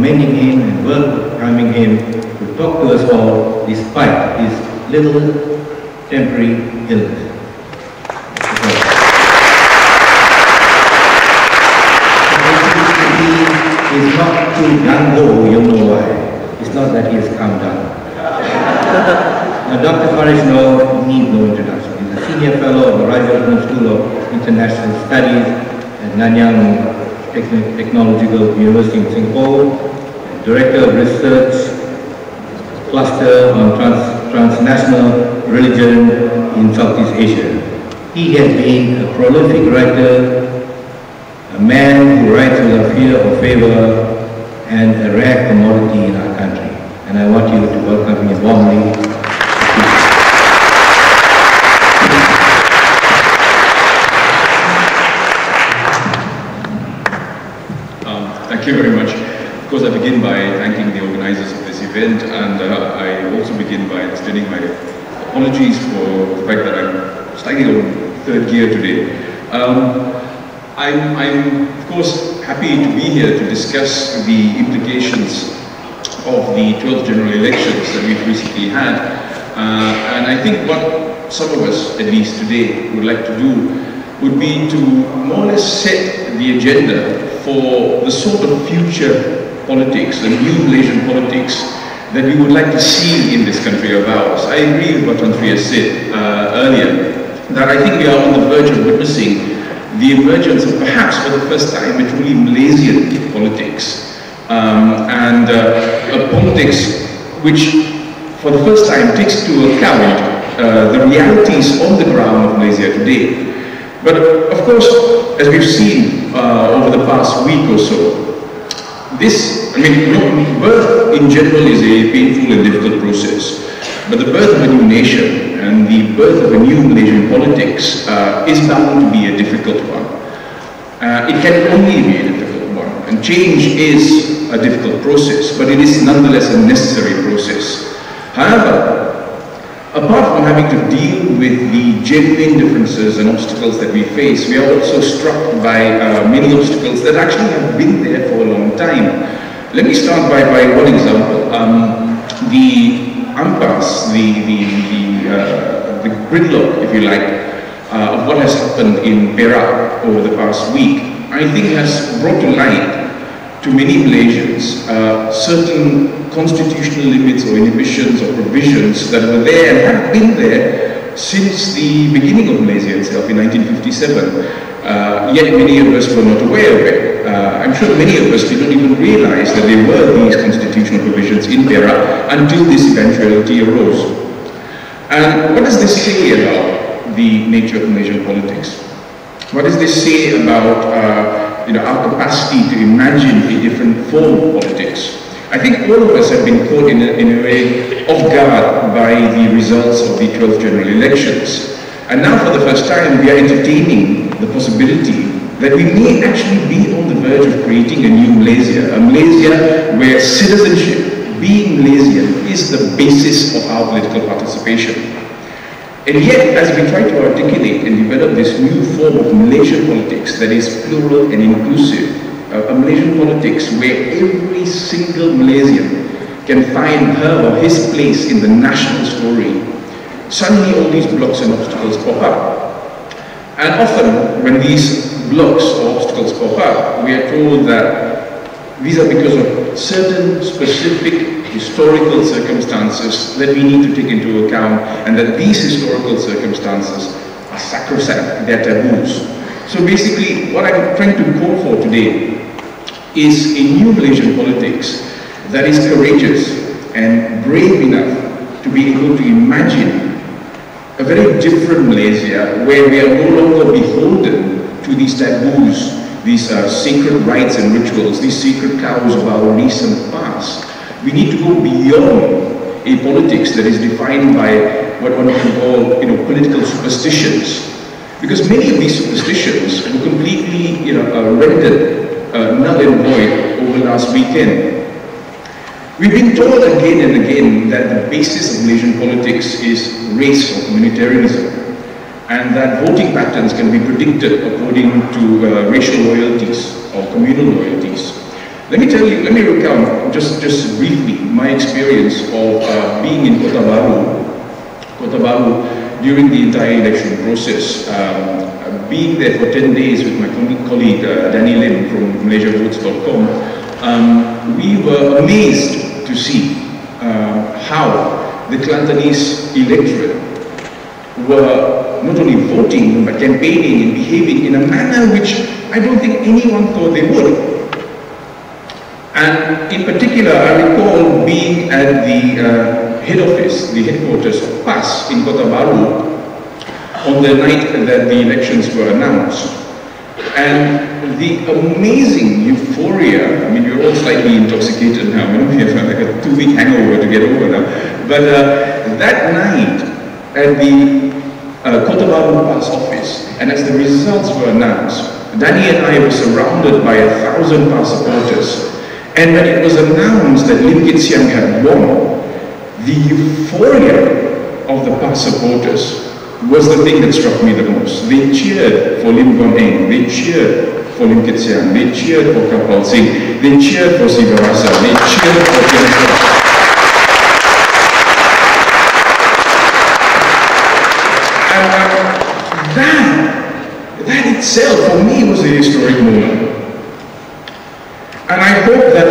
commending him and welcoming him to talk to us all despite his little temporary illness. He is not too gung-ho, you know why. It's not that he has calmed down. Now, Dr. Farish needs no introduction. He's a senior fellow of the Rajaratnam School of International Studies at Nanyang Technological University in Singapore, and Director of Research Cluster on Transnational Religion in Southeast Asia. He has been a prolific writer, a man who writes without fear or favor, and a rare commodity in our country. And I want you to welcome him warmly. Thank you very much. Of course, I begin by thanking the organizers of this event, and I also begin by extending my apologies for the fact that I'm slightly on third gear today. I'm of course happy to be here to discuss the implications of the 12th general elections that we've recently had, and I think what some of us, at least today, would like to do would be to more or less set the agenda for the sort of future politics, the new Malaysian politics that we would like to see in this country of ours. I agree with what Tan Sri has said earlier, that I think we are on the verge of witnessing the emergence of, perhaps for the first time, a truly Malaysian politics. A politics which, for the first time, takes into account the realities on the ground of Malaysia today. But of course, as we've seen over the past week or so, birth in general is a painful and difficult process. But the birth of a new nation and the birth of a new Malaysian politics is bound to be a difficult one. It can only be a difficult one. And change is a difficult process, but it is nonetheless a necessary process. However, apart from having to deal with the genuine differences and obstacles that we face, we are also struck by many obstacles that actually have been there for a long time. Let me start by one example. The impasse, the gridlock, if you like, of what has happened in Perak over the past week, I think has brought to light to many Malaysians certain constitutional limits or inhibitions or provisions that were there and have been there since the beginning of Malaysia itself in 1957. Yet many of us were not aware of it. I'm sure many of us did not even realize that there were these constitutional provisions in Perak until this eventuality arose. And what does this say about the nature of Malaysian politics? What does this say about our capacity to imagine a different form of politics? I think all of us have been caught in a way off guard by the results of the 12th general elections. And now for the first time we are entertaining the possibility that we may actually be on the verge of creating a new Malaysia, a Malaysia where citizenship, being Malaysian, is the basis of our political participation. And yet, as we try to articulate and develop this new form of Malaysian politics that is plural and inclusive, a Malaysian politics where every single Malaysian can find her or his place in the national story, suddenly all these blocks and obstacles pop up. And often, when these blocks or obstacles pop up, we are told that these are because of certain specific historical circumstances that we need to take into account, and that these historical circumstances are sacrosanct, they're taboos. So basically, what I'm trying to call for today is a new Malaysian politics that is courageous and brave enough to be able to imagine a very different Malaysia where we are no longer beholden to these taboos, these sacred rites and rituals, these sacred cows of our recent past. We need to go beyond a politics that is defined by what one can call, political superstitions. Because many of these superstitions were completely, rendered null and void over last weekend. We've been told again and again that the basis of Malaysian politics is race or communitarianism, and that voting patterns can be predicted according to racial loyalties or communal loyalties. Let me recount just briefly my experience of being in Kota Baru during the entire election process. Being there for 10 days with my colleague Danny Lim from MalaysiaVotes.com, we were amazed to see how the Kelantanese electorate were not only voting but campaigning and behaving in a manner which I don't think anyone thought they would. And in particular, I recall being at the head office, the headquarters of PAS in Kota Baru on the night that the elections were announced. And the amazing euphoria, I mean, you're all slightly intoxicated now, we have like a 2-week hangover to get over now. But that night at the Kota Baru PAS office, and as the results were announced, Danny and I were surrounded by 1,000 PAS supporters. And when it was announced that Lim Kit Siang had won, the euphoria of the PAS supporters was the thing that struck me the most. They cheered for Lim Guan Eng, they cheered for Lim Kit Siang, they cheered for Kapal Singh, they cheered for Siva Rasa, they cheered for Jennifer. That itself for me was a historic moment. And I hope that,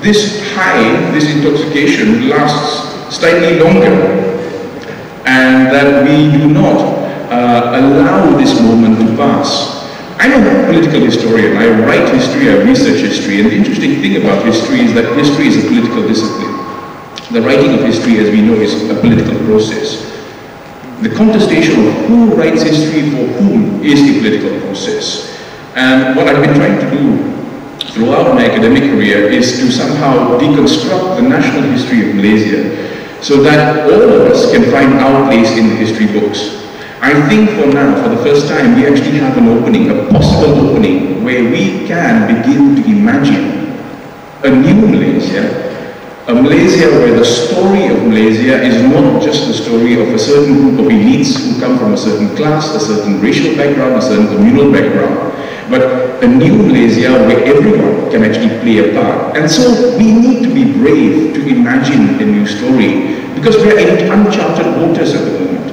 this high, this intoxication lasts slightly longer, and that we do not allow this moment to pass. I'm a political historian. I write history, I research history, and the interesting thing about history is that history is a political discipline. The writing of history, as we know, is a political process. The contestation of who writes history for whom is a political process. And what I've been trying to do throughout my academic career is to somehow deconstruct the national history of Malaysia so that all of us can find our place in the history books. I think for now, for the first time, we actually have an opening, a possible opening, where we can begin to imagine a new Malaysia, a Malaysia where the story of Malaysia is not just the story of a certain group of elites who come from a certain class, a certain racial background, a certain communal background, but a new Malaysia where everyone can actually play a part. And so we need to be brave to imagine a new story, because we are in uncharted waters at the moment.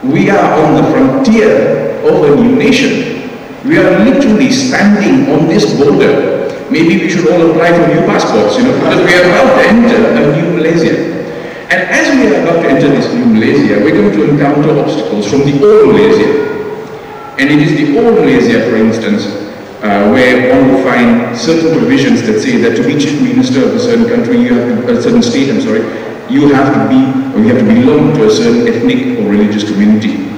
We are on the frontier of a new nation. We are literally standing on this border. Maybe we should all apply for new passports, because we are about to enter a new Malaysia. And as we are about to enter this new Malaysia, we're going to encounter obstacles from the old Malaysia. And it is the old Malaysia, for instance, where one will find certain provisions that say that to be chief minister of a certain country, you have to, a certain state, you have to belong to a certain ethnic or religious community.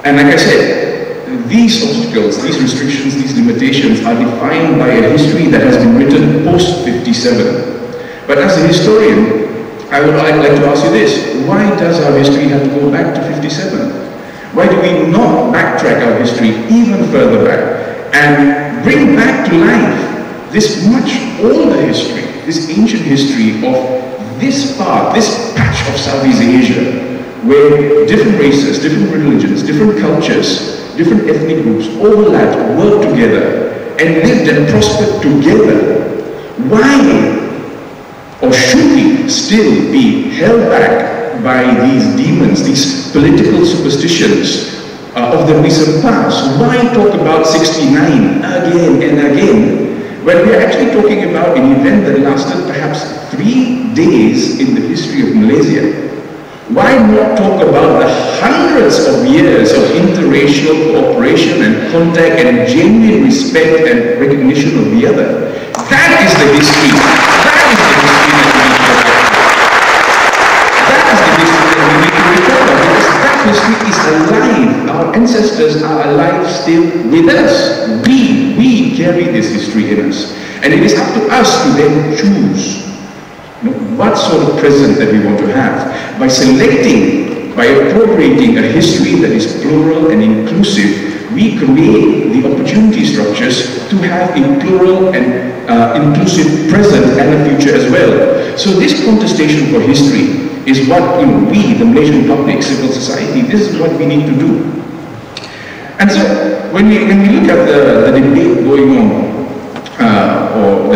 And like I said, these obstacles, these restrictions, these limitations are defined by a history that has been written post-57. But as a historian, I'd like to ask you this: why does our history have to go back to 57? Why do we not backtrack our history even further back and bring back to life this much older history, this ancient history of this part, this patch of Southeast Asia, where different races, different religions, different cultures, different ethnic groups overlapped, worked together, and lived and prospered together? Why, or should we still be held back by these demons, these political superstitions of the recent past? Why talk about 69 again and again, when we are actually talking about an event that lasted perhaps 3 days in the history of Malaysia? Why not talk about the hundreds of years of interracial cooperation and contact and genuine respect and recognition of the other? That is the history. That is the history that we need to recover, because that history is alive. Our ancestors are alive still with us. We carry this history in us. And it is up to us to then choose what sort of present that we want to have. By selecting, by appropriating a history that is plural and inclusive, we create the opportunity structures to have a plural and inclusive present and a future as well. So this contestation for history is what we, the Malaysian public, civil society, this is what we need to do. And so when we look at the debate going on or